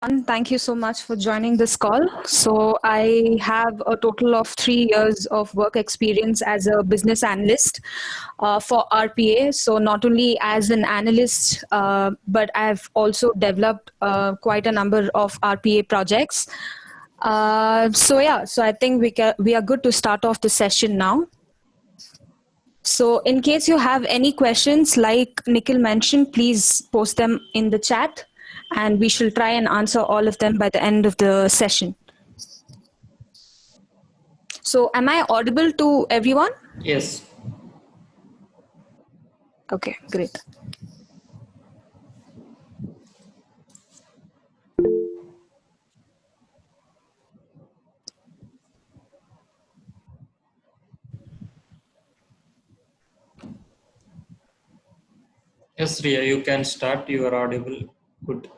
Thank you so much for joining this call. So, I have a total of 3 years of work experience as a business analyst for RPA. So, not only as an analyst, but I've also developed quite a number of RPA projects. So I think we are good to start off the session now. So, in case you have any questions, like Nikhil mentioned, please post them in the chat and we shall try and answer all of them by the end of the session. So, am I audible to everyone? Yes. Okay, great. Yes, Ria, you can start. You are audible. Good.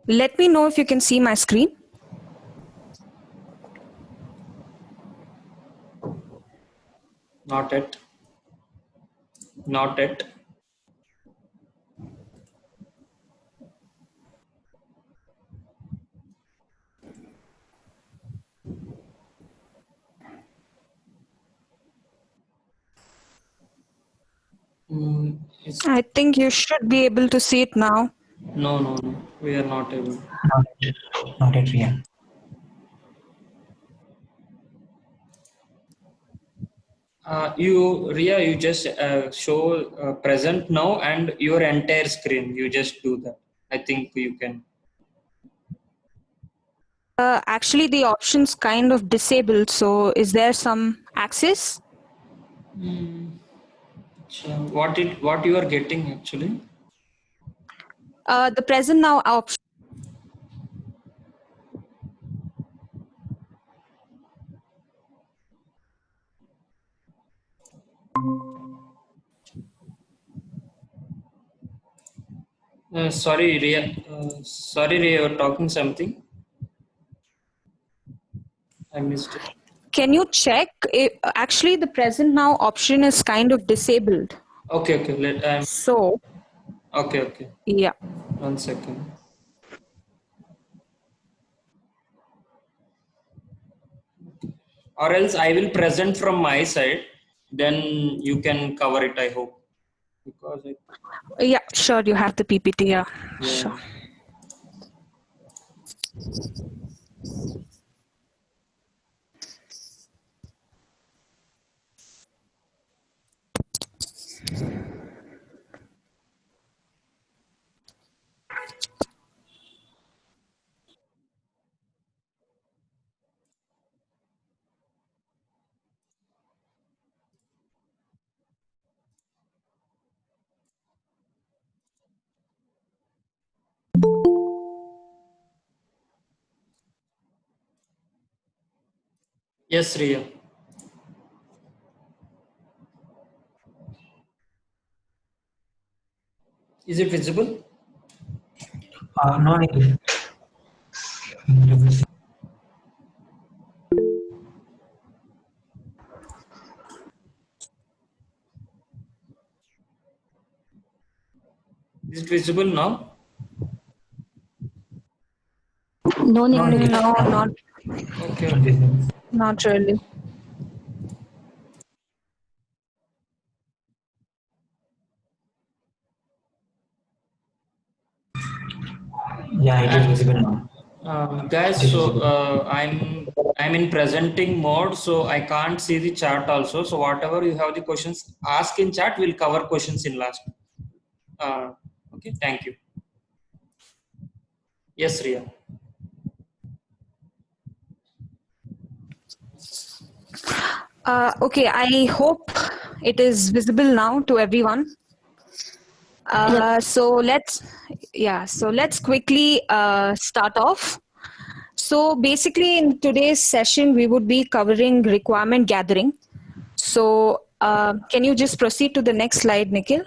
Let me know if you can see my screen. Not yet. Not yet. I think you should be able to see it now. No. We are not able. Not yet, Ria. Ria, you just show present now and your entire screen. You just do that. I think you can. Actually, the option's kind of disabled. So, is there some access? What you are getting actually? The present now option. Sorry, Ria. Sorry, Ria, you're talking something. I missed it. Can you check? Actually, the present now option is kind of disabled. Okay. So. Okay. Yeah. 1 second. Or else I will present from my side. Then you can cover it. I hope. Because Yeah, sure. You have the PPT. Yeah. Sure. Yes, Ria. Is it visible? No, Nikhil. Is it visible now? No, not. Okay. Not really. Yeah, it is visible now. Guys, so I'm in presenting mode, so I can't see the chat also. So whatever you have the questions, ask in chat. We'll cover questions in last. Okay, thank you. Yes, Ria. Okay, I hope it is visible now to everyone. So let's quickly start off. So basically, in today's session, we would be covering requirement gathering. So can you just proceed to the next slide, Nikhil?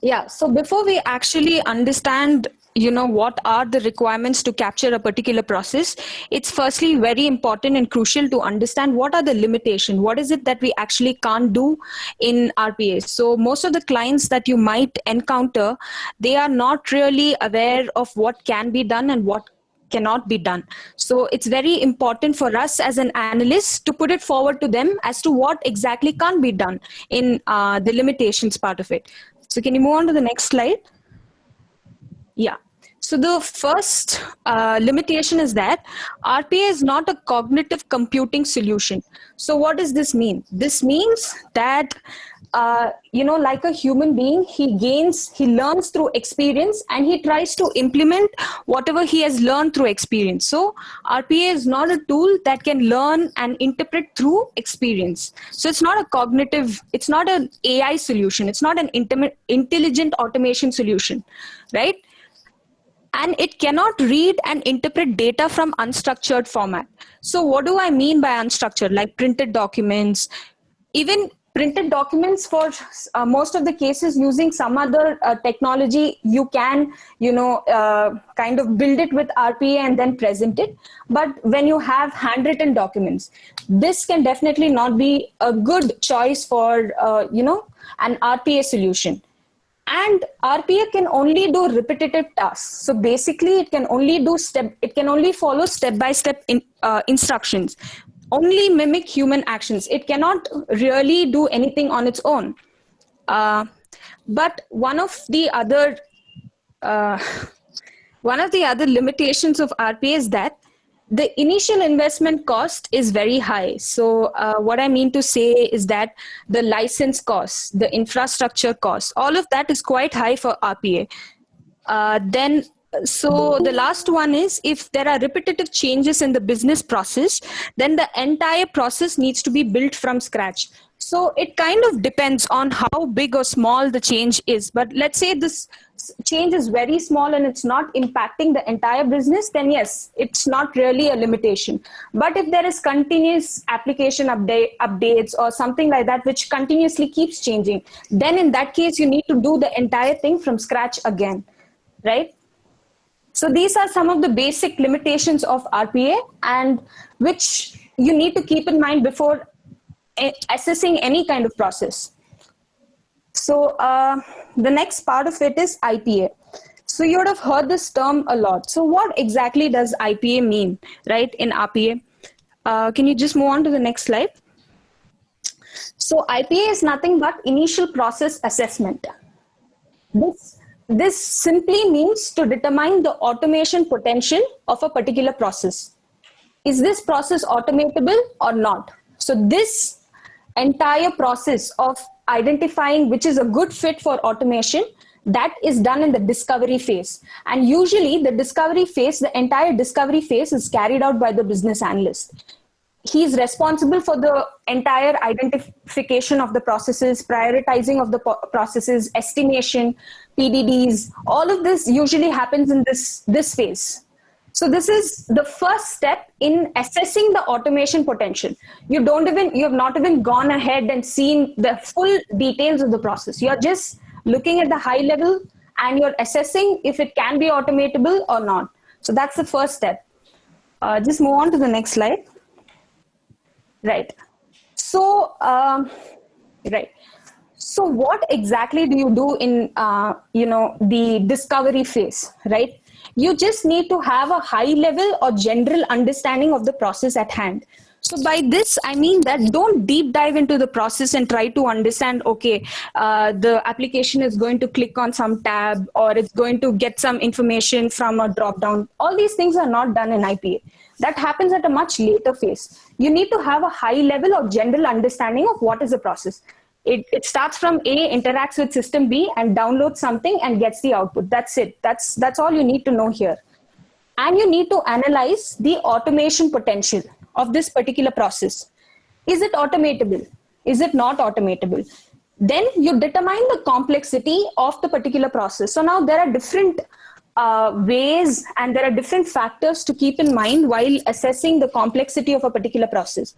Yeah. So before we actually understand what are the requirements to capture a particular process, it's firstly very important and crucial to understand what are the limitations. What is it that we actually can't do in RPA? So most of the clients that you might encounter, they are not really aware of what can be done and what cannot be done. So it's very important for us as an analyst to put it forward to them as to what exactly can't be done in the limitations part of it. So can you move on to the next slide? Yeah. So the first limitation is that RPA is not a cognitive computing solution. So what does this mean? This means that, like a human being, he learns through experience, and he tries to implement whatever he has learned through experience. So RPA is not a tool that can learn and interpret through experience. So it's not a cognitive, it's not an AI solution. It's not an intelligent automation solution, right? And it cannot read and interpret data from unstructured format. So what do I mean by unstructured? Like printed documents, even printed documents for most of the cases using some other technology, you can, kind of build it with RPA and then present it. But when you have handwritten documents, this can definitely not be a good choice for, an RPA solution. And RPA can only do repetitive tasks. So basically, it can only follow step-by-step instructions, only mimic human actions. It cannot really do anything on its own. But one of the other limitations of RPA is that the initial investment cost is very high. So what I mean to say is that the license costs, the infrastructure costs, all of that is quite high for RPA. So the last one is, if there are repetitive changes in the business process, then the entire process needs to be built from scratch. So it kind of depends on how big or small the change is. But let's say this change is very small and it's not impacting the entire business, then yes, it's not really a limitation. But if there is continuous application updates or something like that, which continuously keeps changing, then in that case, you need to do the entire thing from scratch again, right? So these are some of the basic limitations of RPA, and which you need to keep in mind before assessing any kind of process. So the next part of it is IPA. So you would have heard this term a lot. So what exactly does IPA mean, right, in RPA? Can you just move on to the next slide? So IPA is nothing but initial process assessment. This simply means to determine the automation potential of a particular process. Is this process automatable or not? So this entire process of identifying which is a good fit for automation, that is done in the discovery phase. And usually the entire discovery phase is carried out by the business analyst. He's responsible for the entire identification of the processes, prioritizing of the processes, estimation, PDDs. All of this usually happens in this phase. So this is the first step in assessing the automation potential. You have not even gone ahead and seen the full details of the process. You're just looking at the high level and you're assessing if it can be automatable or not. So that's the first step. Just move on to the next slide. Right. So, So what exactly do you do in, the discovery phase, right? You just need to have a high level or general understanding of the process at hand. So by this, I mean that don't deep dive into the process and try to understand, okay, the application is going to click on some tab or it's going to get some information from a drop down. All these things are not done in IPA. That happens at a much later phase. You need to have a high level of general understanding of what is the process. It starts from A, interacts with system B, and downloads something and gets the output. That's it. That's all you need to know here. And you need to analyze the automation potential of this particular process. Is it automatable? Is it not automatable? Then you determine the complexity of the particular process. So now there are different ways and there are different factors to keep in mind while assessing the complexity of a particular process.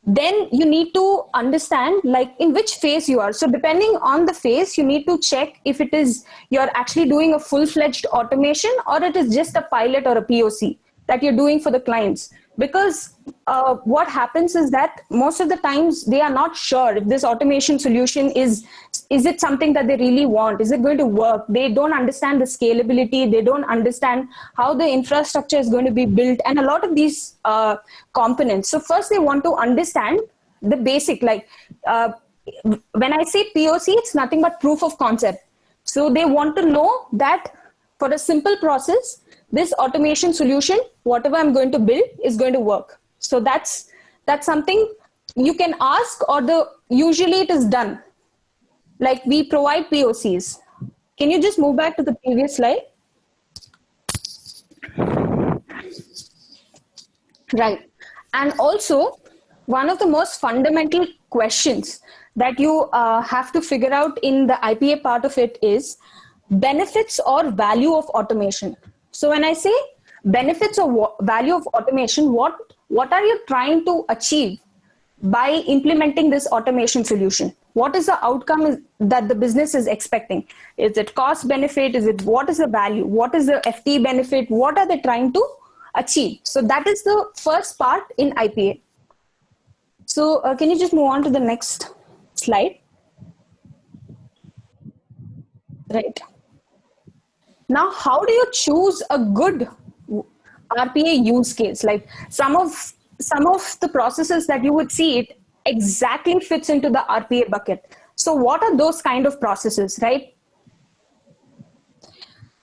then you need to understand like in which phase you are. So depending on the phase, you need to check if it is you're actually doing a full-fledged automation or it is just a pilot or a POC that you're doing for the clients. Because what happens is that most of the times they are not sure if this automation solution is it something that they really want? Is it going to work? They don't understand the scalability. They don't understand how the infrastructure is going to be built and a lot of these components. So first they want to understand the basic, like when I say POC, it's nothing but proof of concept. So they want to know that for a simple process, this automation solution, whatever I'm going to build is going to work. So that's something you can ask, or usually it is done. Like we provide POCs. Can you just move back to the previous slide? Right. And also, one of the most fundamental questions that you have to figure out in the IPA part of it is benefits or value of automation. So when I say benefits or value of automation, what are you trying to achieve by implementing this automation solution? What is the outcome that the business is expecting? Is it cost benefit? What is the value? What is the FT benefit? What are they trying to achieve? So that is the first part in IPA. So can you just move on to the next slide? Right. Now, how do you choose a good RPA use case? Like some of the processes that you would see, it exactly fits into the RPA bucket. So what are those kind of processes, right?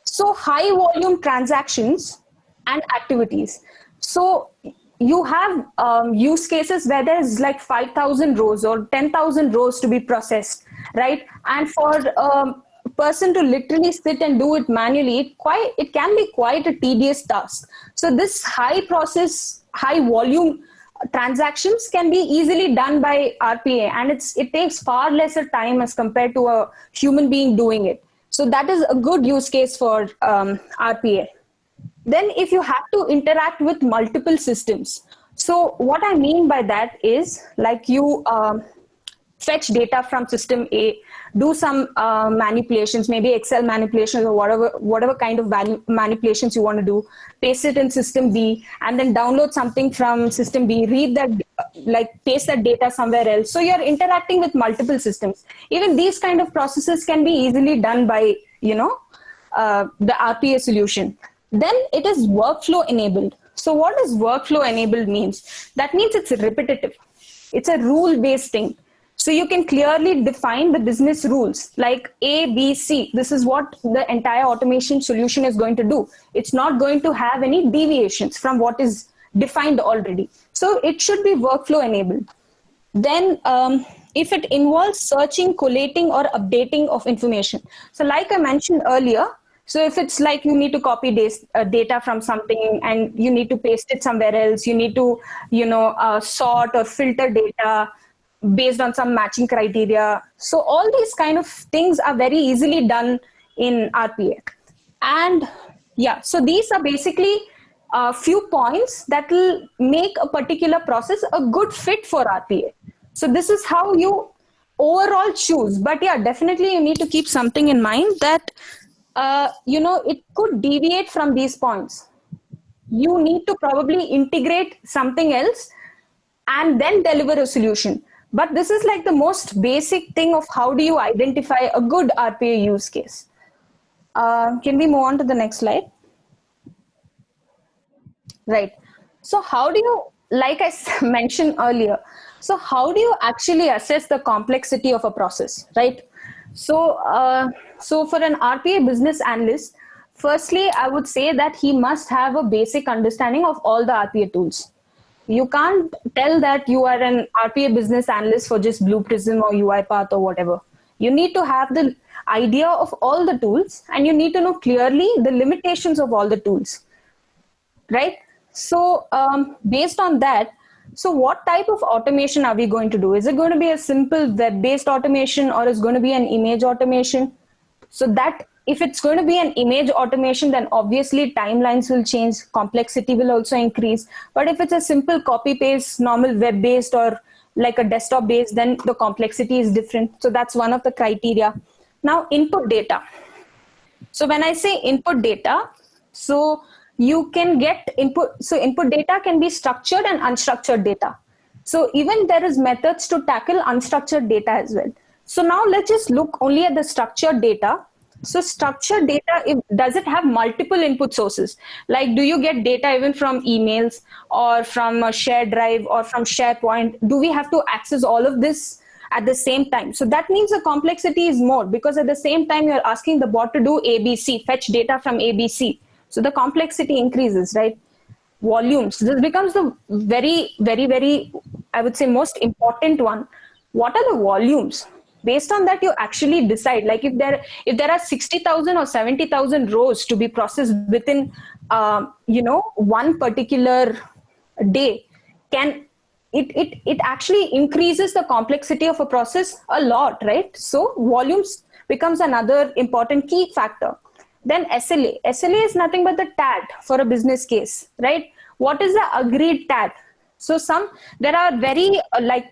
So high volume transactions and activities. So you have use cases where there's like 5,000 rows or 10,000 rows to be processed, right? And for person to literally sit and do it manually, it can be quite a tedious task. So this high volume transactions can be easily done by RPA, and it takes far lesser time as compared to a human being doing it. So that is a good use case for RPA. Then if you have to interact with multiple systems, so what I mean by that is like you fetch data from system A, do some manipulations, maybe Excel manipulations or whatever kind of manipulations you want to do, paste it in system B, and then download something from system B, read that, like paste that data somewhere else. So you're interacting with multiple systems. Even these kind of processes can be easily done by, the RPA solution. Then it is workflow enabled. So what does workflow enabled means? That means it's repetitive. It's a rule-based thing. So you can clearly define the business rules like A, B, C. This is what the entire automation solution is going to do. It's not going to have any deviations from what is defined already. So it should be workflow enabled. Then if it involves searching, collating, or updating of information. So like I mentioned earlier, so if it's like you need to copy data from something and you need to paste it somewhere else, you need to, sort or filter data based on some matching criteria. So all these kind of things are very easily done in RPA. And yeah, so these are basically a few points that will make a particular process a good fit for RPA. So this is how you overall choose. But yeah, definitely you need to keep something in mind that it could deviate from these points. You need to probably integrate something else and then deliver a solution. But this is like the most basic thing of how do you identify a good RPA use case. Can we move on to the next slide? Right. So how do you, like I mentioned earlier, so how do you actually assess the complexity of a process, right? So, so for an RPA business analyst, firstly, I would say that he must have a basic understanding of all the RPA tools. You can't tell that you are an RPA business analyst for just Blue Prism or UiPath or whatever. You need to have the idea of all the tools, and you need to know clearly the limitations of all the tools, right? So based on that, so what type of automation are we going to do? Is it going to be a simple web-based automation, or is it going to be an image automation? So that if it's going to be an image automation, then obviously timelines will change, complexity will also increase. But if it's a simple copy paste, normal web based or like a desktop based, then the complexity is different. So that's one of the criteria. Now, input data. So when I say input data, so you can get input. So input data can be structured and unstructured data. So even there is methods to tackle unstructured data as well. So now let's just look only at the structured data. So structured data, does it have multiple input sources? Like, do you get data even from emails or from a shared drive or from SharePoint? Do we have to access all of this at the same time? So that means the complexity is more, because at the same time you're asking the bot to do ABC, fetch data from ABC. So the complexity increases, right? Volumes. This becomes the very, very, very, I would say, most important one. What are the volumes? Based on that, you actually decide, like if there are 60,000 or 70,000 rows to be processed within, one particular day, it actually increases the complexity of a process a lot, right? So volumes becomes another important key factor. Then SLA. SLA is nothing but the TAT for a business case, right? What is the agreed TAT? So there are very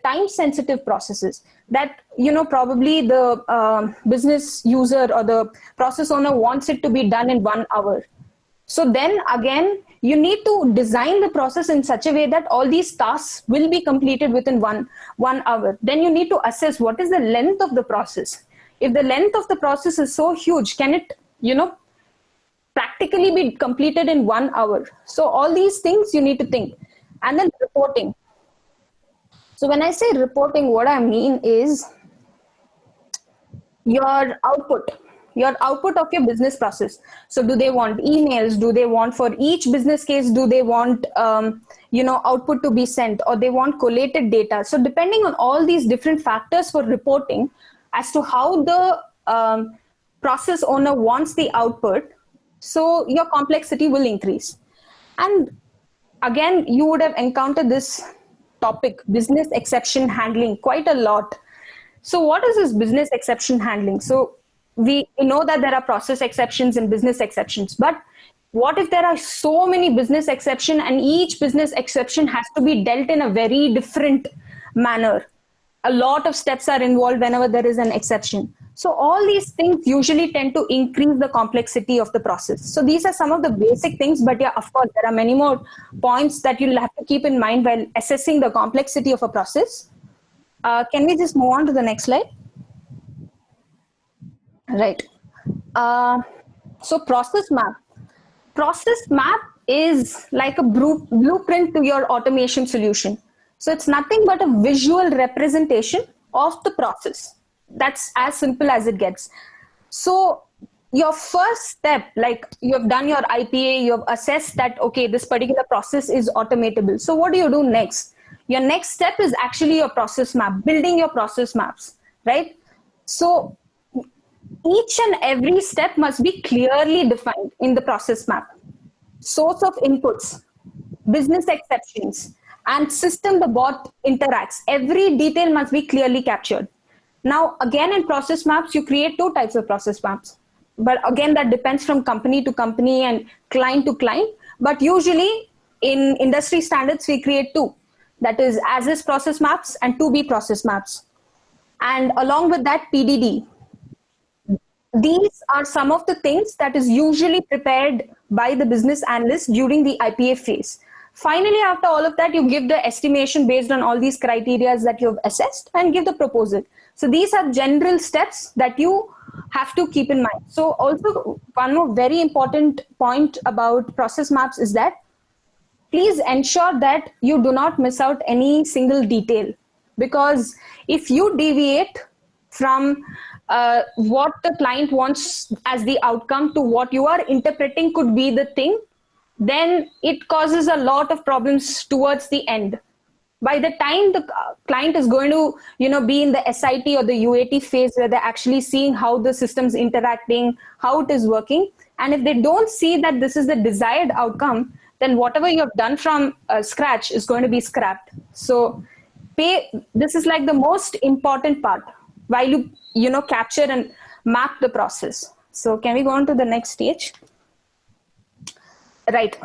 time sensitive processes that, probably the business user or the process owner wants it to be done in 1 hour. So then again, you need to design the process in such a way that all these tasks will be completed within one hour. Then you need to assess what is the length of the process. If the length of the process is so huge, can it, practically be completed in 1 hour? So all these things you need to think. And then reporting. So when I say reporting, what I mean is your output of your business process. So do they want emails? Do they want, for each business case, do they want, output to be sent, or they want collated data? So depending on all these different factors for reporting as to how the process owner wants the output, so your complexity will increase. And again, you would have encountered this topic, business exception handling, quite a lot. So what is this business exception handling? So we know that there are process exceptions and business exceptions, but what if there are so many business exceptions and each business exception has to be dealt in a very different manner? A lot of steps are involved whenever there is an exception. So all these things usually tend to increase the complexity of the process. So these are some of the basic things, but yeah, of course, there are many more points that you'll have to keep in mind while assessing the complexity of a process. Can we just move on to the next slide? Right. So process map. Process map is like a blueprint to your automation solution. So it's nothing but a visual representation of the process. That's as simple as it gets. So your first step, like you have done your IPA, you have assessed that, okay, this particular process is automatable. So what do you do next? Your next step is actually your process map, building your process maps, right? So each and every step must be clearly defined in the process map. Source of inputs, business exceptions, and system the bot interacts. Every detail must be clearly captured. Now, again, in process maps, you create two types of process maps. But again, that depends from company to company and client to client. But usually in industry standards, we create two. That is as-is process maps and to-be process maps. And along with that, PDD. These are some of the things that is usually prepared by the business analyst during the IPA phase. Finally, after all of that, you give the estimation based on all these criteria that you've assessed and give the proposal. So these are general steps that you have to keep in mind. So also one more very important point about process maps is that please ensure that you do not miss out any single detail, because if you deviate from what the client wants as the outcome to what you are interpreting could be the thing, then it causes a lot of problems towards the end. By the time the client is going to, be in the SIT or the UAT phase where they're actually seeing how the system's interacting, how it is working, and if they don't see that this is the desired outcome, then whatever you have done from scratch is going to be scrapped. So this is like the most important part while you capture and map the process. So can we go on to the next stage? Right.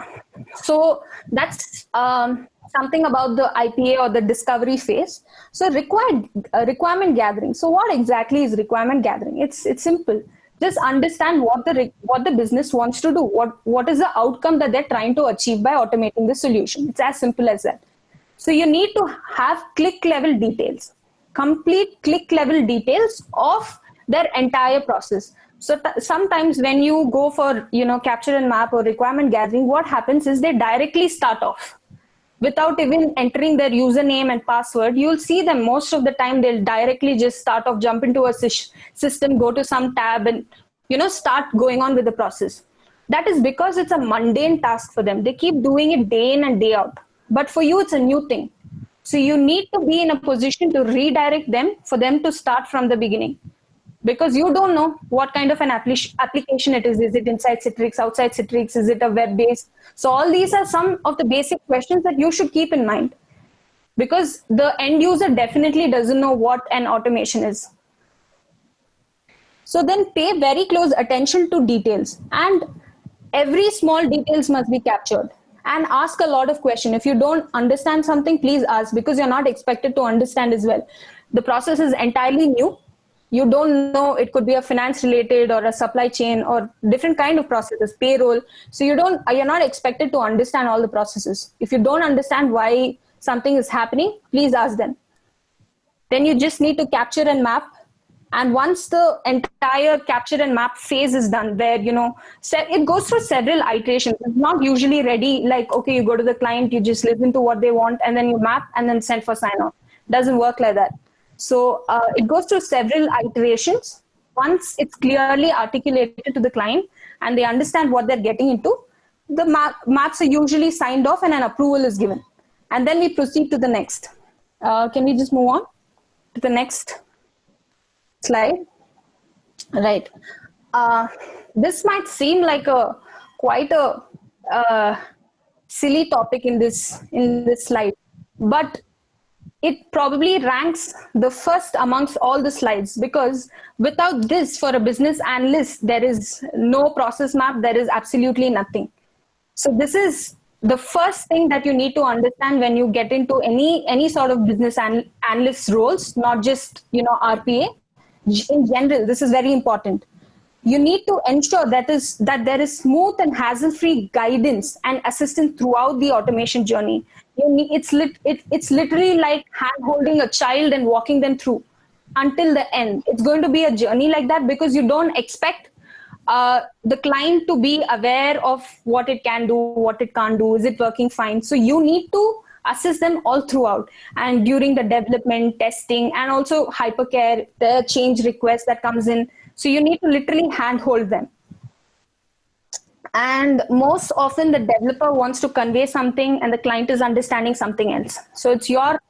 So that's something about the IPA or the discovery phase. So requirement gathering. So what exactly is requirement gathering? It's simple. Just understand what the business wants to do. What is the outcome that they're trying to achieve by automating the solution? It's as simple as that. So you need to have click level details, complete click level details of their entire process. So sometimes when you go for, capture and map or requirement gathering, what happens is they directly start off without even entering their username and password. You'll see them most of the time, they'll directly just start off, jump into a system, go to some tab and, start going on with the process. That is because it's a mundane task for them. They keep doing it day in and day out. But for you, it's a new thing. So you need to be in a position to redirect them for them to start from the beginning. Because you don't know what kind of an application it is. Is it inside Citrix, outside Citrix? Is it a web-based? So all these are some of the basic questions that you should keep in mind. Because the end user definitely doesn't know what an automation is. So then pay very close attention to details. And every small details must be captured. And ask a lot of questions. If you don't understand something, please ask, because you're not expected to understand as well. The process is entirely new. You don't know, it could be a finance related or a supply chain or different kind of processes, payroll. So you're not expected to understand all the processes. If you don't understand why something is happening, please ask them. Then you just need to capture and map. And once the entire capture and map phase is done, where, it goes through several iterations. It's not usually ready, like, okay, you go to the client, you just listen to what they want, and then you map and then send for sign-off. Doesn't work like that. So it goes through several iterations. Once it's clearly articulated to the client and they understand what they're getting into, the maps are usually signed off and an approval is given. And then we proceed to the next. Can we just move on to the next slide? Right. This might seem like quite a silly topic in this slide, but it probably ranks the first amongst all the slides, because without this, for a business analyst, there is no process map, there is absolutely nothing. So this is the first thing that you need to understand when you get into any sort of business analyst roles, not just, RPA. In general, this is very important. You need to ensure that there is smooth and hassle-free guidance and assistance throughout the automation journey. It's literally like hand-holding a child and walking them through until the end. It's going to be a journey like that, because you don't expect the client to be aware of what it can do, what it can't do, is it working fine. So you need to assist them all throughout, and during the development, testing, and also hypercare, the change request that comes in. So you need to literally handhold them. And most often the developer wants to convey something and the client is understanding something else. So it's your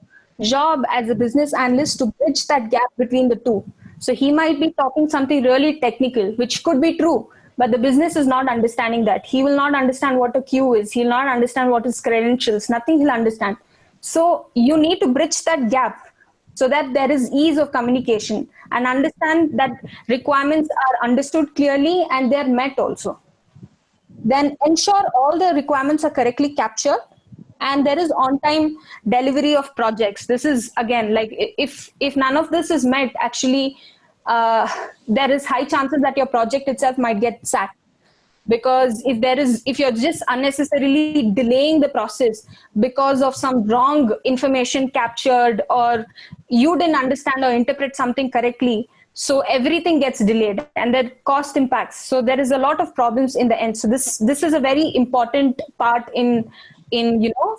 job as a business analyst to bridge that gap between the two. So he might be talking something really technical, which could be true, but the business is not understanding that. He will not understand what a queue is. He'll not understand what is credentials. Nothing he'll understand. So you need to bridge that gap so that there is ease of communication, and understand that requirements are understood clearly and they're met also. Then ensure all the requirements are correctly captured and there is on-time delivery of projects. This is, again, like if none of this is met, actually, there is high chances that your project itself might get sacked. Because if you're just unnecessarily delaying the process because of some wrong information captured, or you didn't understand or interpret something correctly, so everything gets delayed and the cost impacts. So there is a lot of problems in the end. So this is a very important part in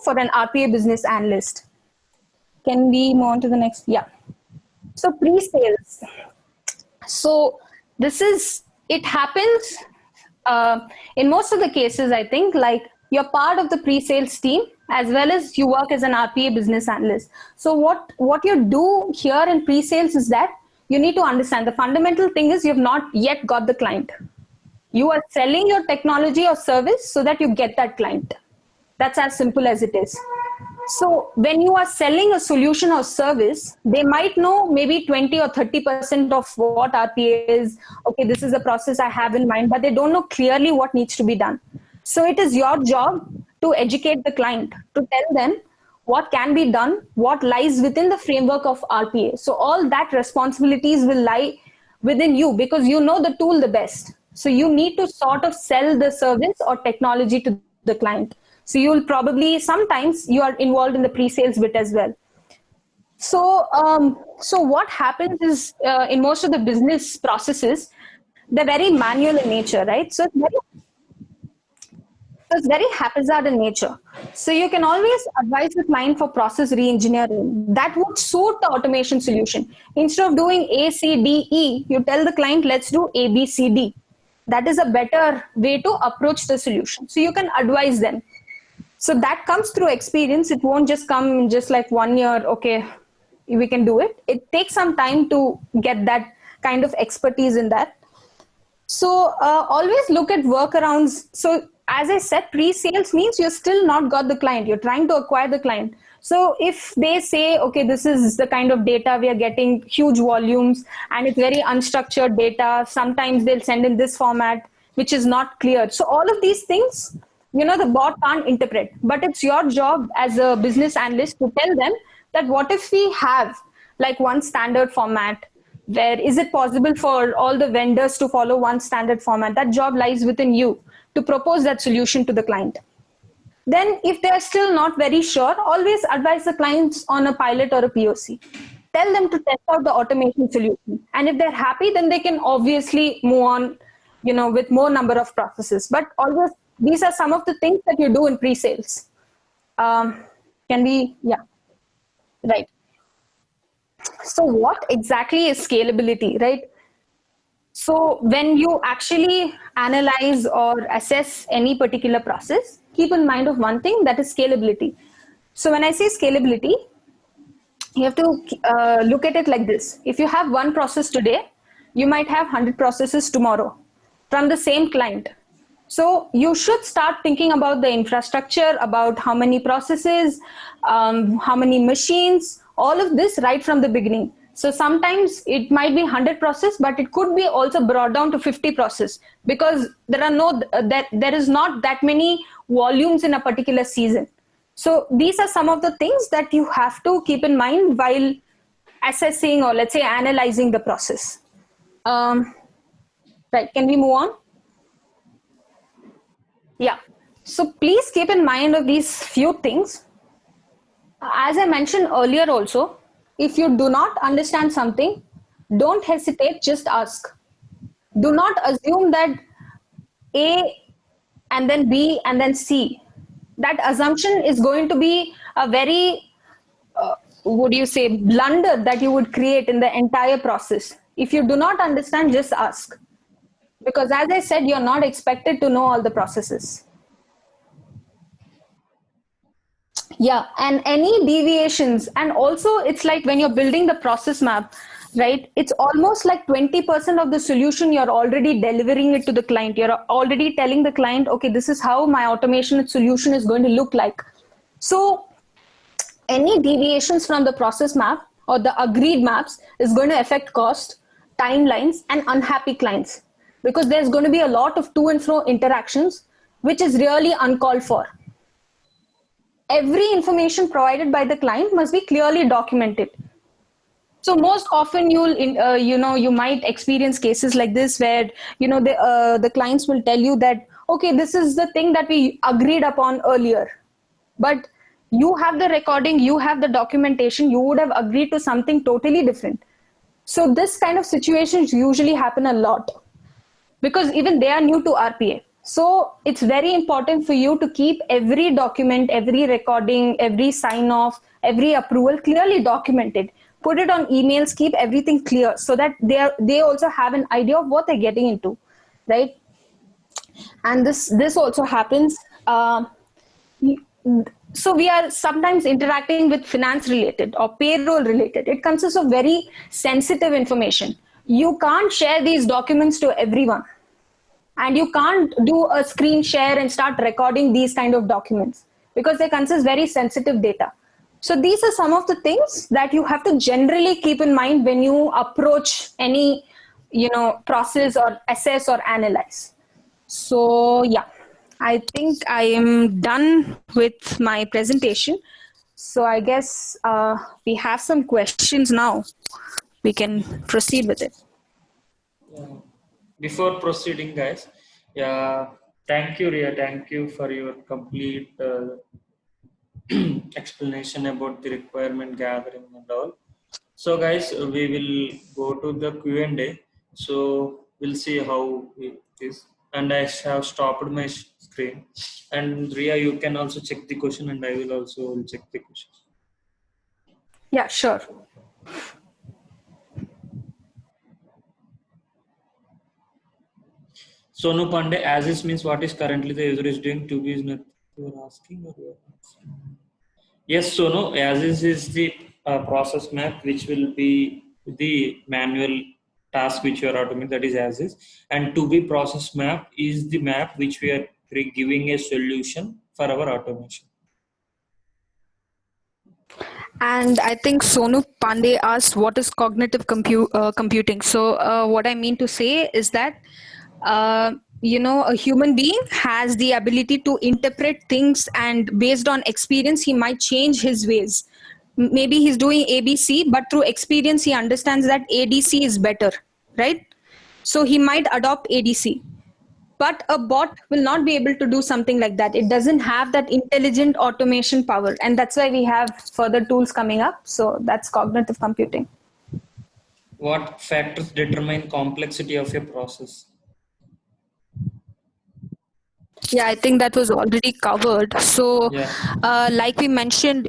for an RPA business analyst. Can we move on to the next? Yeah. So pre-sales. So it happens in most of the cases, I think, like you're part of the pre-sales team as well as you work as an RPA business analyst. So what you do here in pre-sales is that you need to understand the fundamental thing is you've not yet got the client. You are selling your technology or service so that you get that client. That's as simple as it is. So when you are selling a solution or service, they might know maybe 20 or 30% of what RPA is. Okay, this is a process I have in mind, but they don't know clearly what needs to be done. So it is your job to educate the client, to tell them what can be done, what lies within the framework of RPA. So all that responsibilities will lie within you because you know the tool the best. So you need to sort of sell the service or technology to the client. So you'll probably, sometimes you are involved in the pre-sales bit as well. So, so what happens is in most of the business processes, they're very manual in nature, right? So it's very haphazard in nature. So you can always advise the client for process re-engineering. That would suit the automation solution. Instead of doing A, C, D, E, you tell the client, let's do A, B, C, D. That is a better way to approach the solution. So you can advise them. So that comes through experience. It won't just come in just like 1 year, okay, we can do it. It takes some time to get that kind of expertise in that. So always look at workarounds. So as I said, pre-sales means you're still not got the client. You're trying to acquire the client. So if they say, okay, this is the kind of data we are getting, huge volumes, and it's very unstructured data, sometimes they'll send in this format, which is not clear. So all of these things, you know, the bot can't interpret, but it's your job as a business analyst to tell them that what if we have like one standard format, where is it possible for all the vendors to follow one standard format? That job lies within you to propose that solution to the client. Then if they're still not very sure, always advise the clients on a pilot or a POC. Tell them to test out the automation solution. And if they're happy, then they can obviously move on, you know, with more number of processes. But always, these are some of the things that you do in pre-sales. Can we, yeah, right. So what exactly is scalability, right? So when you actually analyze or assess any particular process, keep in mind of one thing, that is scalability. So when I say scalability, you have to look at it like this. If you have one process today, you might have 100 processes tomorrow from the same client. So you should start thinking about the infrastructure, about how many processes, how many machines, all of this right from the beginning. So sometimes it might be 100 process, but it could be also brought down to 50 process because there is not that many volumes in a particular season. So these are some of the things that you have to keep in mind while assessing or let's say analyzing the process. Right, can we move on? Yeah, so please keep in mind of these few things. As I mentioned earlier also, if you do not understand something, don't hesitate, just ask. Do not assume that A and then B and then C. That assumption is going to be a very, blunder that you would create in the entire process. If you do not understand, just ask. Because as I said, you're not expected to know all the processes. Yeah, and any deviations, and also it's like when you're building the process map, right? It's almost like 20% of the solution, you're already delivering it to the client. You're already telling the client, okay, this is how my automation solution is going to look like. So any deviations from the process map or the agreed maps is going to affect cost, timelines, and unhappy clients. Because there's going to be a lot of to and fro interactions, which is really uncalled for. Every information provided by the client must be clearly documented. So most often you might experience cases like this where, the clients will tell you that, okay, this is the thing that we agreed upon earlier, but you have the recording, you have the documentation, you would have agreed to something totally different. So this kind of situations usually happen a lot, because even they are new to RPA. So it's very important for you to keep every document, every recording, every sign off, every approval clearly documented. Put it on emails, keep everything clear so that they also have an idea of what they're getting into, right? And this also happens. So we are sometimes interacting with finance related or payroll related. It consists of very sensitive information. You can't share these documents to everyone. And you can't do a screen share and start recording these kind of documents. because they consist very sensitive data. So these are some of the things that you have to generally keep in mind when you approach any, process or assess or analyze. So yeah, I think I am done with my presentation. So I guess we have some questions now. We can proceed with it. Before proceeding, guys, thank you, Ria. Thank you for your complete explanation about the requirement gathering and all. So, guys, we will go to the Q&A. So we'll see how it is. And I have stopped my screen. And Ria, you can also check the question, and I will also check the question. Yeah, sure. Sonu Pandey, as is means what is currently the user is doing to be is not you are asking or you are asking? Yes, Sonu, as is the process map which will be the manual task which you are automating, that is as is, and to be process map is the map which we are giving a solution for our automation. And I think Sonu Pandey asked what is cognitive computing. So what I mean to say is that a human being has the ability to interpret things, and based on experience he might change his ways. Maybe he's doing ABC, but through experience he understands that ADC is better, right? So he might adopt ADC. But a bot will not be able to do something like that. It doesn't have that intelligent automation power, and that's why we have further tools coming up. So that's cognitive computing. What factors determine complexity of a process? Yeah, I think that was already covered. So, like we mentioned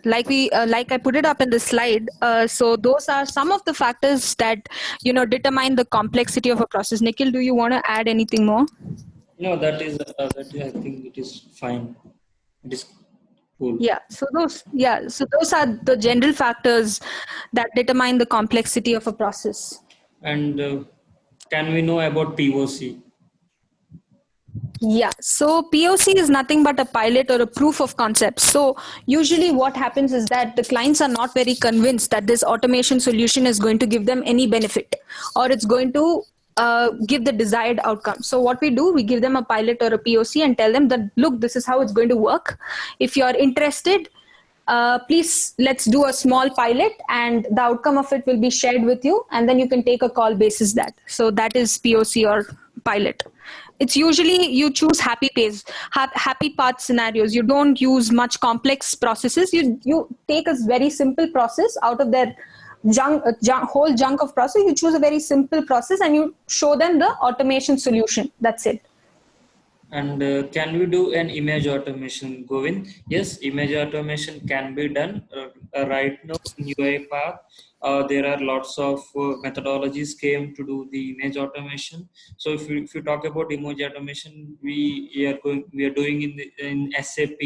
like I put it up in the slide. So those are some of the factors that determine the complexity of a process. Nikhil, do you want to add anything more? No, that is I think it is fine. It is cool. Yeah. So those are the general factors that determine the complexity of a process. And can we know about POC? Yeah, so POC is nothing but a pilot or a proof of concept. So usually what happens is that the clients are not very convinced that this automation solution is going to give them any benefit, or it's going to give the desired outcome. So what we do, we give them a pilot or a POC and tell them that, look, this is how it's going to work. If you're interested, please let's do a small pilot, and the outcome of it will be shared with you, and then you can take a call basis that. So that is POC or pilot. It's usually you choose happy path scenarios. You don't use much complex processes. You take a very simple process out of their whole junk of process. You choose a very simple process and you show them the automation solution. That's it. And can we do an image automation, Govind? Yes, image automation can be done. Right now in UiPath, there are lots of methodologies came to do the image automation. So if you talk about image automation, we are doing in SAP,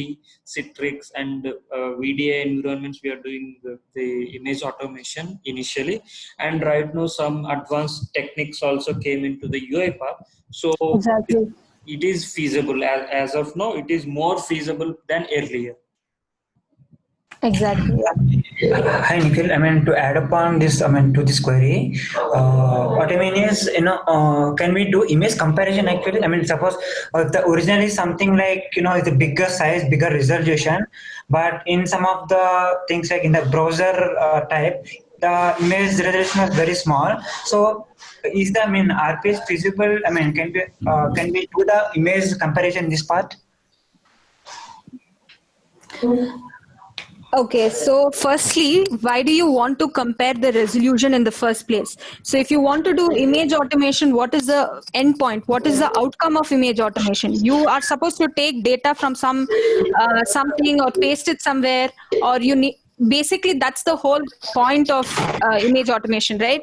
Citrix, and VDA environments. We are doing the image automation initially, and right now some advanced techniques also came into the UiPath. So exactly. It is feasible as of now. It is more feasible than earlier. Exactly. Hi Nikhil, I mean to add upon this, to this query, what I mean is, can we do image comparison actually? I mean, suppose if the original is something like, it's a bigger size, bigger resolution, but in some of the things like in the browser type, the image resolution is very small. So is the, RPS feasible? I mean, can we do the image comparison in this part? Okay, so firstly, why do you want to compare the resolution in the first place? So if you want to do image automation, what is the endpoint? What is the outcome of image automation? You are supposed to take data from something or paste it somewhere, or you need, basically that's the whole point of image automation, right?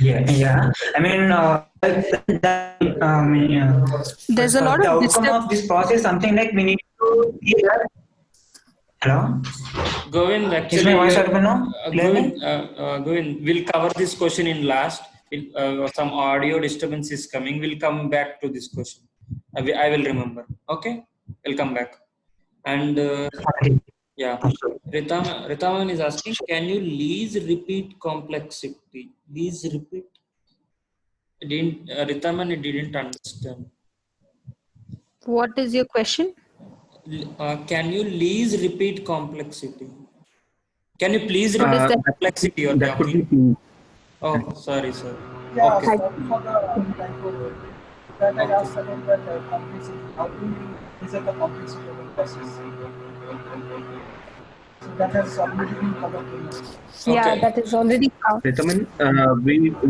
Yeah. I mean, there's a lot the of outcome of this process, something like we need to give that. Hello? Govind, actually, is my voice audible now? Govind, we'll cover this question in last. Some audio disturbance is coming. We'll come back to this question. I will remember. Okay, we'll come back. And yeah, Ritaman is asking, can you please repeat complexity? Please repeat. Ritaman didn't understand. What is your question? Can you please repeat complexity? Can you please What is repeat that? complexity you're That could talking? be Oh, sorry, sir. Yeah, Okay. sorry for the typo. That I Okay. asked about that complexity. How do you measure the complexity of the process? So that has already been covered in Yeah, Okay. that is already out. Ritaman,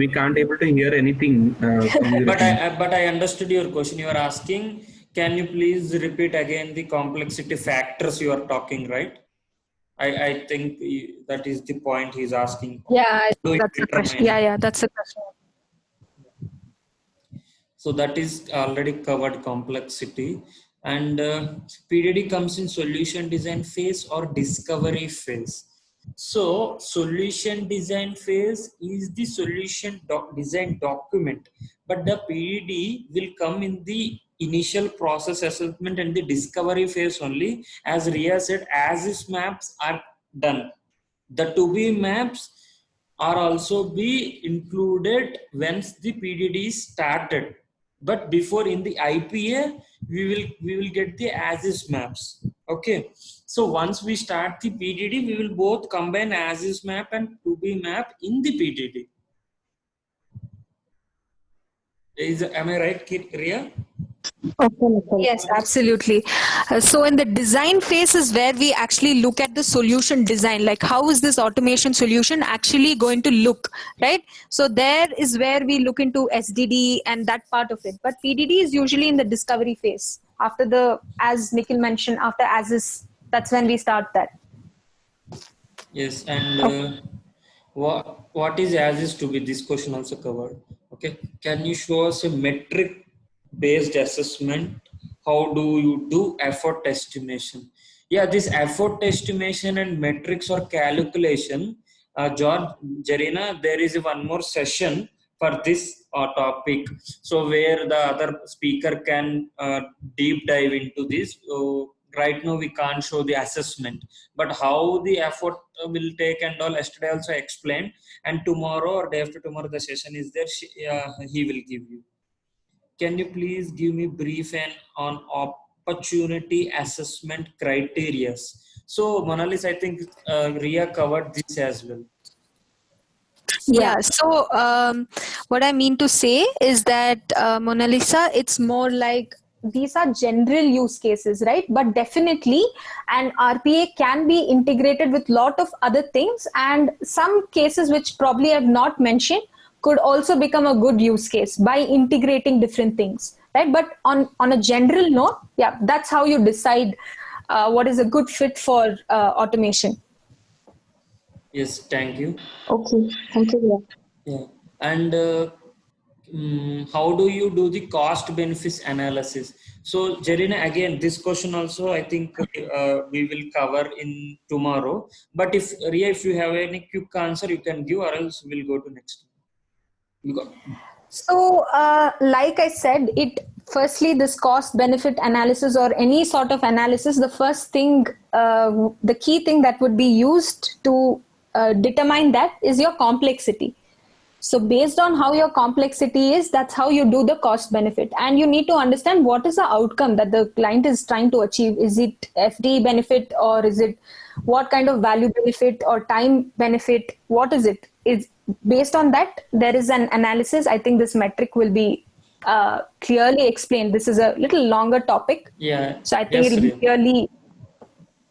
we can't able to hear anything. Can you But repeat? I understood your question. You are asking, can you please repeat again the complexity factors you are talking, right? I think that is the point he's asking. Yeah, Do you that's the question. determine? Yeah, that's the question. So that is already covered complexity. And PDD comes in solution design phase or discovery phase. So solution design phase is the solution design document, but the PDD will come in the initial process assessment and the discovery phase only. As Ria said, as is maps are done. The to be maps are also be included once the PDD is started. But before in the IPA, we will get the as is maps. Okay. So once we start the PDD, we will both combine as is map and to be map in the PDD. Am I right, Ria? Yes, absolutely. So in the design phase is where we actually look at the solution design, like how is this automation solution actually going to look, right? So there is where we look into SDD and that part of it. But PDD is usually in the discovery phase. After the, as Nikhil mentioned, after as is, that's when we start that. Yes, and what is as is to be? This question also covered. Okay, can you show us a metric based assessment? How do you do effort estimation? Yeah, this effort estimation and metrics or calculation, George, Jarina, there is one more session for this topic. So where the other speaker can deep dive into this. Right now we can't show the assessment, but how the effort will take and all, yesterday also explained, and tomorrow or day after tomorrow the session is there, he will give you. Can you please give me brief and on opportunity assessment criteria? So Monalis, I think Ria covered this as well. Yeah, so what I mean to say is that, Mona Lisa, it's more like these are general use cases, right? But definitely an RPA can be integrated with lot of other things, and some cases which probably I have not mentioned could also become a good use case by integrating different things, right? But on a general note, yeah, that's how you decide what is a good fit for automation. Yes, thank you. Okay, thank you. Yeah, and how do you do the cost benefits analysis? So Jarina, again, this question also I think we will cover in tomorrow. But if Ria, if you have any quick answer, you can give, or else we'll go to next. So, like I said, firstly, this cost benefit analysis or any sort of analysis, the first thing, the key thing that would be used to determine that is your complexity. So based on how your complexity is, that's how you do the cost benefit. And you need to understand what is the outcome that the client is trying to achieve. Is it FD benefit, or is it what kind of value benefit or time benefit? What is it? Is based on that, there is an analysis. I think this metric will be clearly explained. This is a little longer topic. Yeah. So I think yes, it will be clearly.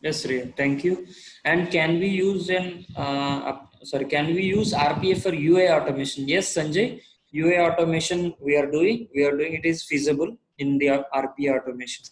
Yes, Ria. Thank you. And can we use can we use RPA for UA automation? Yes, Sanjay. UA automation we are doing. It is feasible in the RPA automation.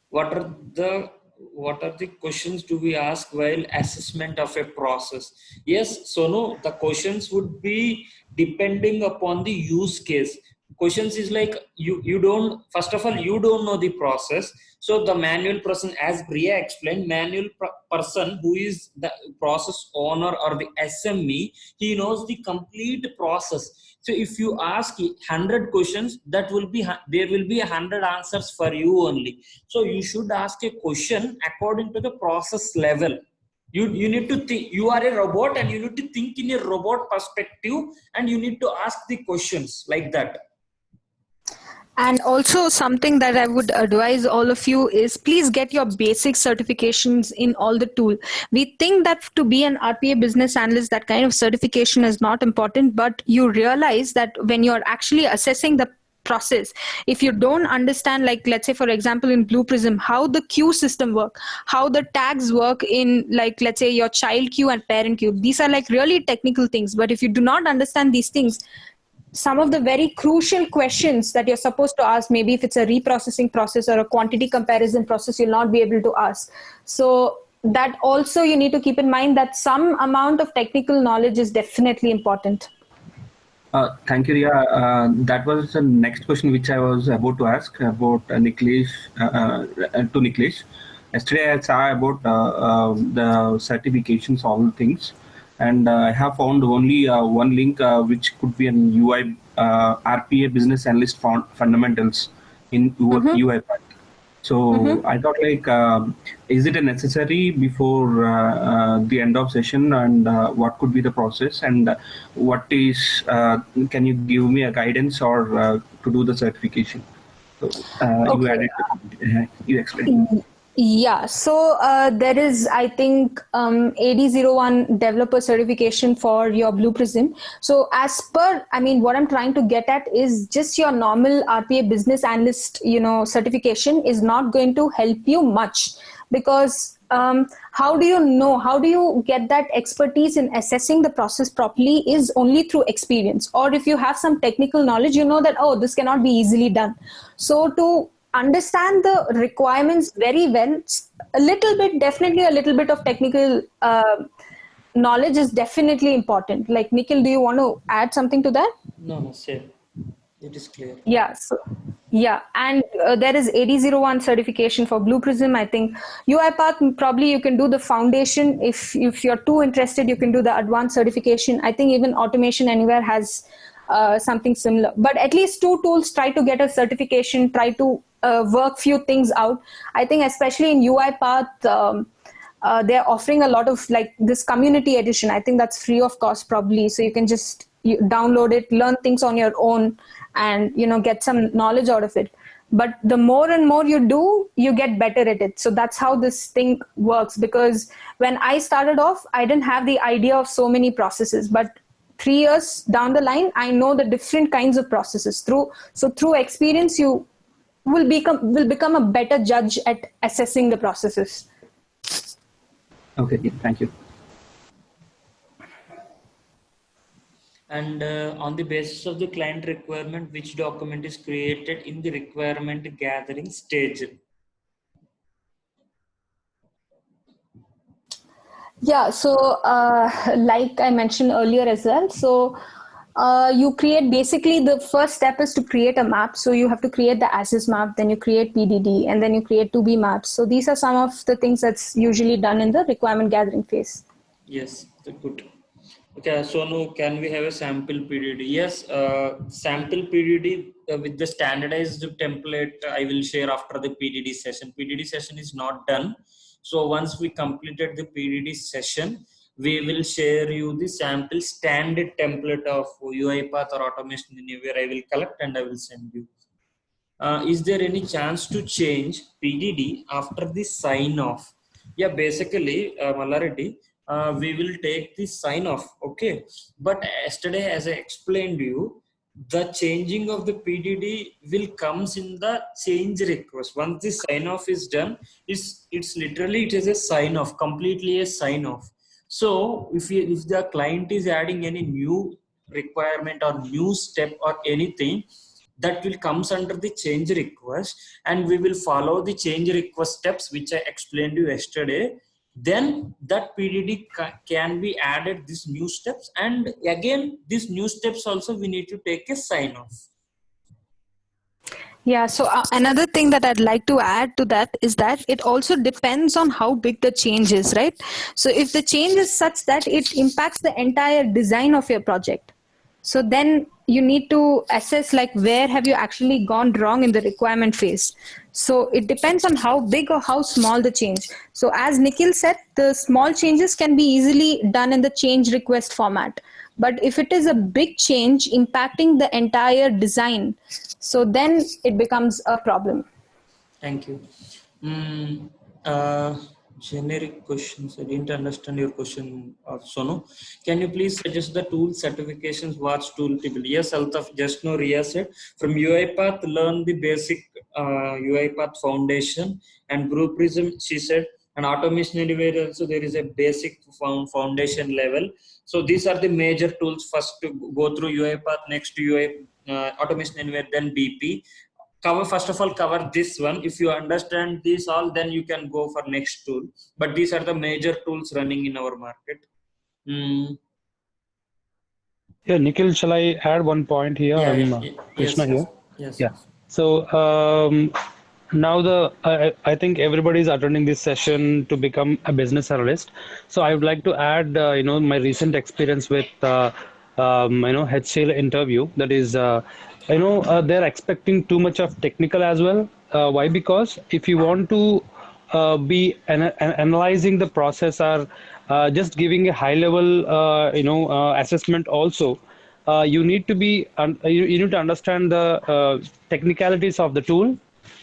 What are the questions do we ask while assessment of a process? Yes, so no, the questions would be depending upon the use case. questions is like you don't, first of all you don't know the process. So the manual person, as Priya explained, manual person who is the process owner or the SME, he knows the complete process. So if you ask 100 questions, that will be, there will be 100 answers for you only. So you should ask a question according to the process level. You need to think, you are a robot and you need to think in a robot perspective, and you need to ask the questions like that. And also something that I would advise all of you is please get your basic certifications in all the tool. We think that to be an RPA business analyst, that kind of certification is not important, but you realize that when you're actually assessing the process, if you don't understand, like let's say for example in Blue Prism, how the queue system work, how the tags work in, like let's say your child queue and parent queue, these are like really technical things. But if you do not understand these things, some of the very crucial questions that you're supposed to ask, maybe if it's a reprocessing process or a quantity comparison process, you'll not be able to ask. So that also you need to keep in mind that some amount of technical knowledge is definitely important. Thank you, Riya. That was the next question which I was about to ask about Niklesh, to Niklesh. Yesterday I saw about the certifications, all the things, and I have found only one link which could be an UI RPA Business Analyst Fundamentals in UiPath. So I thought like, is it a necessary before the end of session, and what could be the process, and what is, can you give me a guidance or to do the certification? So you added, you explained. Yeah, so there is, I think, AD01 developer certification for your Blue Prism. So as per, I mean, what I'm trying to get at is just your normal RPA business analyst, certification is not going to help you much, because how do you know, how do you get that expertise in assessing the process properly is only through experience. Or if you have some technical knowledge, you know that, oh, this cannot be easily done. So to understand the requirements very well, a little bit, definitely a little bit of technical knowledge is definitely important. Like Nikhil, do you want to add something to that? No, sir. It is clear. Yeah. So, yeah. And there is AD01 certification for Blue Prism. I think UiPath, probably you can do the foundation. If you're too interested, you can do the advanced certification. I think even Automation Anywhere has something similar. But at least two tools, try to get a certification, try to work few things out. I think especially in UiPath, they're offering a lot of like this community edition. I think that's free of cost probably. So you can just download it, learn things on your own, and get some knowledge out of it. But the more and more you do, you get better at it. So that's how this thing works. Because when I started off, I didn't have the idea of so many processes, but 3 years down the line, I know the different kinds of processes. Through experience, you will become a better judge at assessing the processes. Okay, yeah, thank you. And on the basis of the client requirement, which document is created in the requirement gathering stage? Yeah, so like I mentioned earlier as well, so you create, basically the first step is to create a map. So you have to create the ASIS map, then you create PDD, and then you create 2B maps. So these are some of the things that's usually done in the requirement gathering phase. Yes, good. Okay, Sonu, can we have a sample PDD? Yes, sample PDD with the standardized template I will share after the PDD session. PDD session is not done. So once we completed the PDD session, we will share you the sample standard template of UiPath or Automation Anywhere. I will collect and I will send you. Is there any chance to change PDD after the sign off? Yeah, basically, Malareddy, we will take the sign off, okay? But yesterday, as I explained you, the changing of the PDD will comes in the change request. Once the sign off is done, it's literally, it is a sign off, completely a sign off. So if the client is adding any new requirement or new step or anything, that will comes under the change request, and we will follow the change request steps which I explained you yesterday. Then that PDD can be added, these new steps, and again these new steps also we need to take a sign off. Yeah, so another thing that I'd like to add to that is that it also depends on how big the change is, right? So if the change is such that it impacts the entire design of your project, so then you need to assess like where have you actually gone wrong in the requirement phase. So it depends on how big or how small the change. So as Nikhil said, the small changes can be easily done in the change request format. But if it is a big change impacting the entire design, so then it becomes a problem. Thank you. Mm, uh, Generic questions. I didn't understand your question, Sonu. Can you please suggest the tool certifications? What's tool typically? Yes, Altaf, just now Ria said from UiPath, learn the basic UiPath foundation and Group Prism. She said, and Automation Anywhere also there is a basic foundation level. So these are the major tools. First to go through UiPath, next to UI Automation Anywhere, then BP. Cover first of all cover this one. If you understand this all, then you can go for next tool, but these are the major tools running in our market. Yeah, Nikhil, shall I add one point here? Yeah, I'm yeah, Krishna yes, here. yes, Yeah. yes. So now I think everybody is attending this session to become a business analyst. So I would like to add my recent experience with HCL interview. That is they're expecting too much of technical as well. Why? Because if you want to be analyzing the process or just giving a high level assessment also, you need to be you need to understand the technicalities of the tool,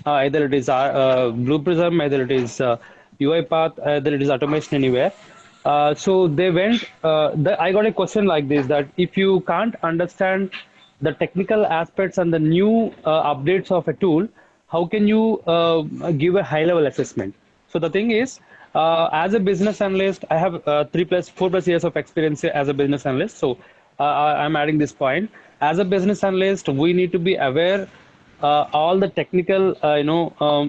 either it is Blue Prism, either it is UiPath, either it is Automation Anywhere. So they went. I got a question like this: that if you can't understand the technical aspects and the new updates of a tool, how can you give a high-level assessment? So the thing is, as a business analyst, I have 4+ years of experience as a business analyst. So I'm adding this point. As a business analyst, we need to be aware all the technical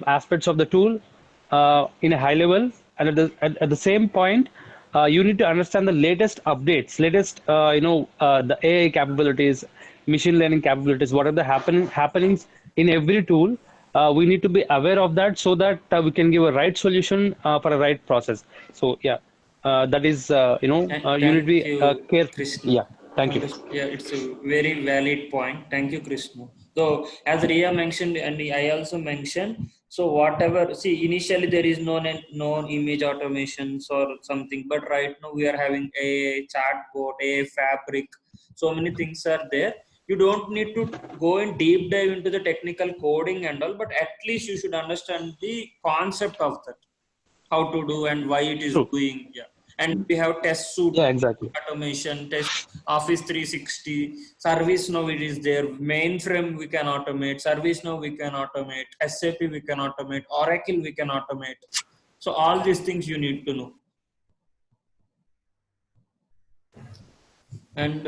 aspects of the tool in a high level, and at the same point you need to understand the latest updates, latest the AI capabilities, machine learning capabilities, what are the happenings in every tool. We need to be aware of that so that we can give a right solution for a right process. So yeah, that is you need to Thank be you, careful. Krishna. Yeah, thank you. Yeah, it's a very valid point. Thank you, Krishna. So as Ria mentioned, and I also mentioned, so whatever, see, initially there is no image automations or something, but right now we are having a chatbot, a fabric, so many things are there. You don't need to go in deep dive into the technical coding and all, but at least you should understand the concept of that, how to do and why it is True. doing. Yeah, and we have test suite Yeah, exactly. automation, test Office 360, service now it is there, mainframe we can automate, service now we can automate, SAP we can automate, Oracle we can automate. So all these things you need to know. And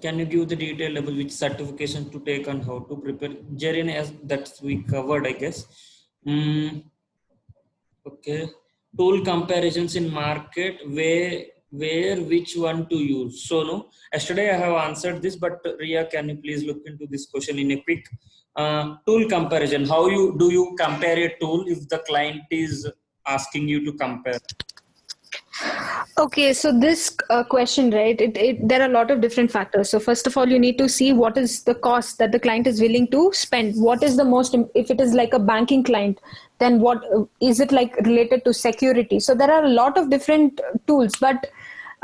can you give the detail about which certification to take and how to prepare? Jerin, as that we covered, I guess. Okay. Tool comparisons in market, where which one to use. So no, yesterday I have answered this, but Ria, can you please look into this question in a quick tool comparison? How do you compare a tool if the client is asking you to compare? Okay, so this question, right? There are a lot of different factors. So first of all, you need to see what is the cost that the client is willing to spend. What is the most, if it is like a banking client, then what is it like related to security? So there are a lot of different tools, but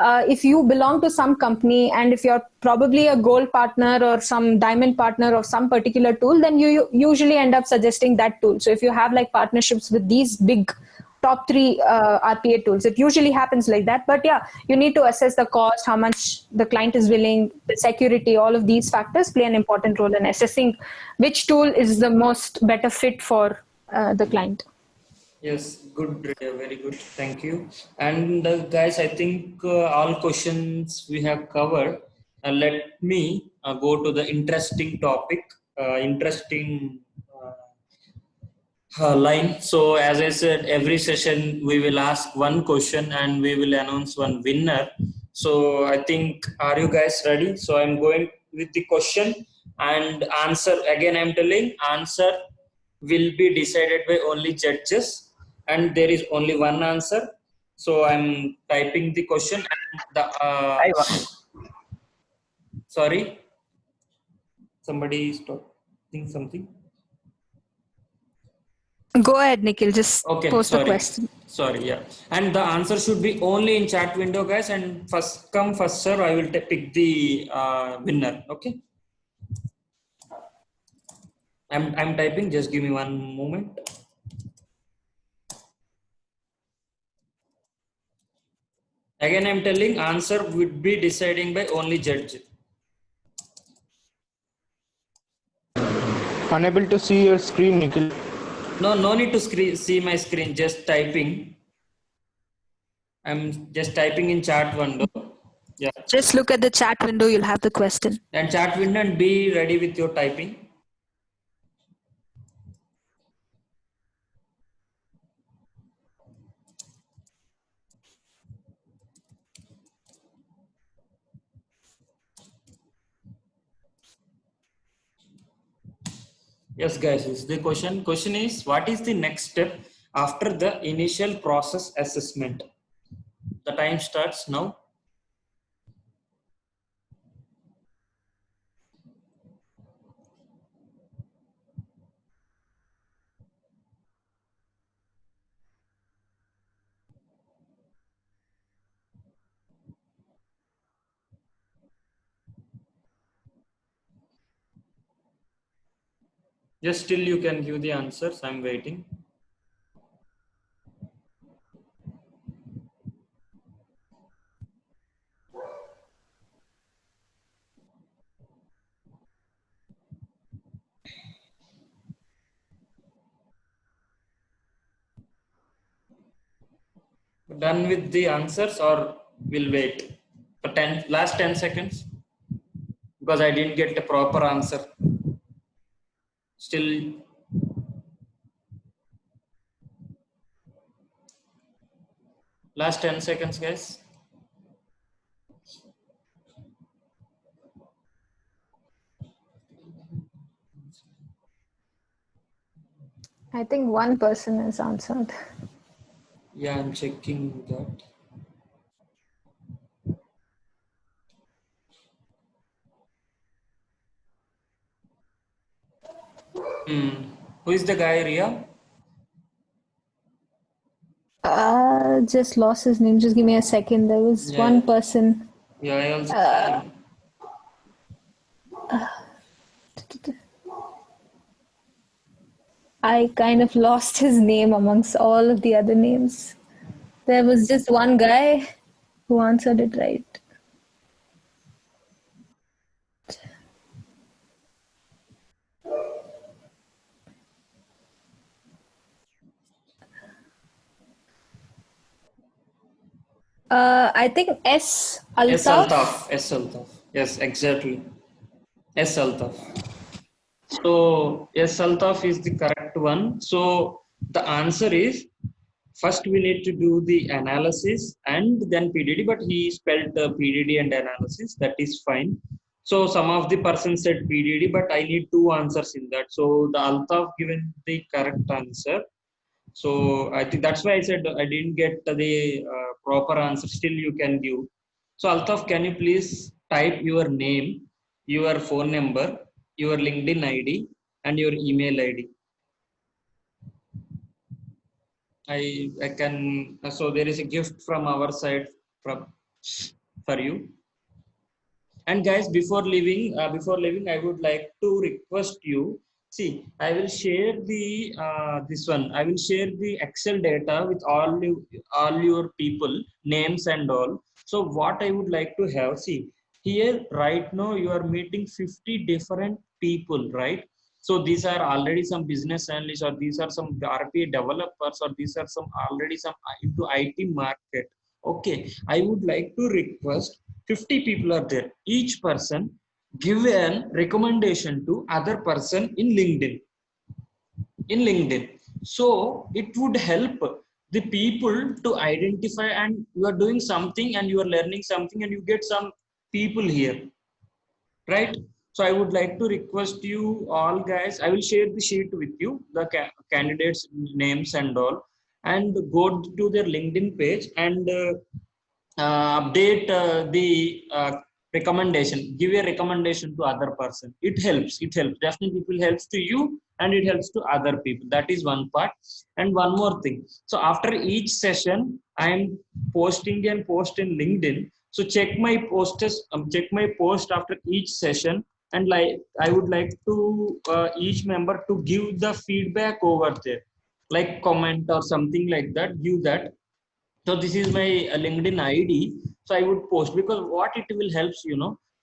if you belong to some company and if you're probably a gold partner or some diamond partner of some particular tool, then you usually end up suggesting that tool. So if you have like partnerships with these big top 3 RPA tools, it usually happens like that. But yeah, you need to assess the cost, how much the client is willing, the security, all of these factors play an important role in assessing which tool is the most better fit for the client. Yes, good, very good. Thank you. And guys, I think all questions we have covered. Let me go to the interesting topic, interesting line. So, as I said, every session we will ask one question and we will announce one winner. So, I think, are you guys ready? So, I'm going with the question. and answer, again I'm telling, answer will be decided by only judges, and there is only one answer. So I'm typing the question, and the sorry, somebody is talking something. Go ahead, Nikhil. Just Okay, post the sorry. question. Sorry, yeah. And the answer should be only in chat window, guys. And first come, first serve. I will pick the winner. Okay. I'm typing. Just give me one moment. Again, I'm telling answer would be deciding by only judge. Unable to see your screen, Nikhil. No need to see my screen. Just typing. I'm just typing in chat window. Yeah. Just look at the chat window. You'll have the question. And chat window, and be ready with your typing. Yes, guys, it's the question. Question is, what is the next step after the initial process assessment? The time starts now. Just still you can give the answers. I'm waiting. Done with the answers, or we'll wait for last 10 seconds, because I didn't get a proper answer. Still, last 10 seconds, guys. I think one person has answered. Yeah, I'm checking that. Who is the guy, Ria? Just lost his name. Just give me a second. There was one person. Yeah, I also. I kind of lost his name amongst all of the other names. There was just one guy who answered it right. I think S. Altaf. S. Altaf. Yes, exactly. S. Altaf. So S. Altaf is the correct one. So the answer is, first we need to do the analysis and then PDD, but he spelled the PDD and analysis. That is fine. So some of the person said PDD, but I need two answers in that. So the Altaf given the correct answer. So I think that's why I said I didn't get the proper answer. Still you can give. So Altaf, can you please type your name, your phone number, your LinkedIn ID, and your email ID? I can. So there is a gift from our side for you. And guys, before leaving, I would like to request you. See, I will share the this one. I will share the Excel data with all your people names and all. So what I would like to have, see here right now you are meeting 50 different people, right? So these are already some business analysts, or these are some RPA developers, or these are some already some into IT market. Okay, I would like to request 50 people are there. Each person give a recommendation to other person in LinkedIn. So it would help the people to identify, and you are doing something and you are learning something and you get some people here, right? So I would like to request you all guys, I will share the sheet with you, the candidates names and all, and go to their LinkedIn page and update the recommendation, give a recommendation to other person. It helps, definitely it will help to you and it helps to other people. That is one part. And one more thing, so after each session I am posting and post in LinkedIn, so check my check my post after each session, and like I would like to each member to give the feedback over there, like comment or something like that, give that. So this is my LinkedIn ID, so I would post, because what it will helps,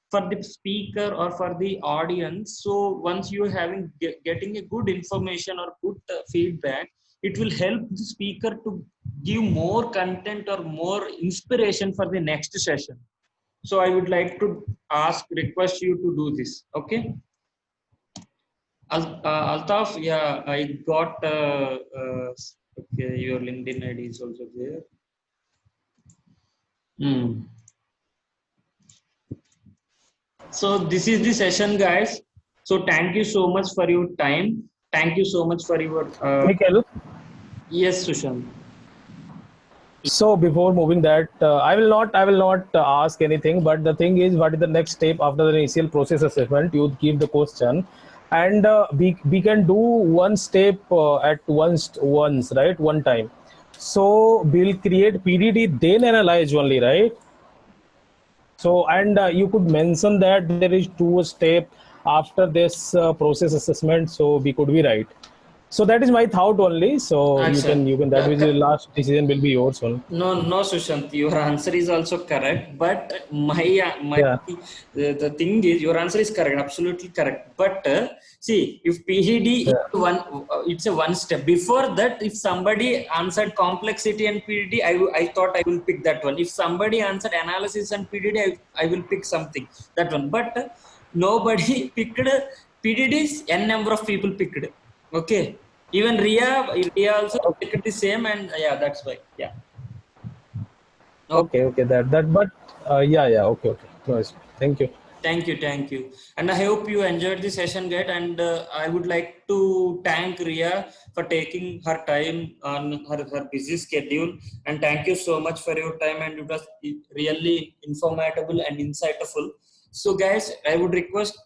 for the speaker or for the audience. So once you are having getting a good information or good feedback, it will help the speaker to give more content or more inspiration for the next session. So I would like to request you to do this. Okay. Altaf, yeah, I got okay, your LinkedIn ID is also there. So this is the session, guys. So thank you so much for your time. Thank you so much for your. Nikhil, Yes, Sushant. so before moving that, I will not ask anything. But the thing is, what is the next step after the initial process assessment? You give the question, and we can do one step at once, right? One time. So we'll create PDD, then analyze only, right? So, and you could mention that there is two step after this process assessment. So we could be right. So that is my thought only. So you can that was the last decision will be yours only. No, Sushant, your answer is also correct. But Yeah. the thing is, your answer is correct, absolutely correct. But see, if PDD is it's a one step. Before that, if somebody answered complexity and PDD, I thought I will pick that one. If somebody answered analysis and PDD, I will pick something, that one. But nobody picked PDDs. N number of people picked. Okay. Even Ria also picked the same, and yeah, that's why. Yeah. Okay. That. But yeah. Okay. Nice. Thank you. Thank you. And I hope you enjoyed the session, guys. And I would like to thank Ria for taking her time on her busy schedule. And thank you so much for your time. And it was really informative and insightful. So, guys, I would request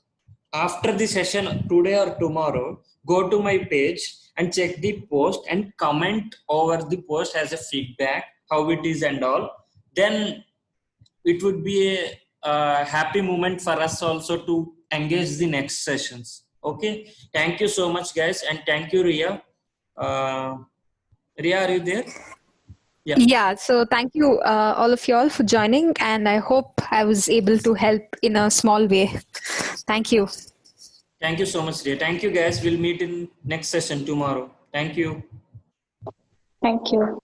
after the session today or tomorrow, go to my page and check the post and comment over the post as a feedback, how it is and all. Then it would be a happy moment for us also to engage the next sessions. Okay. Thank you so much, guys. And thank you, Ria. Ria, are you there? Yeah, so thank you all of you all for joining, and I hope I was able to help in a small way. Thank you. Thank you so much, Ria. Thank you, guys. We'll meet in next session tomorrow. Thank you. Thank you.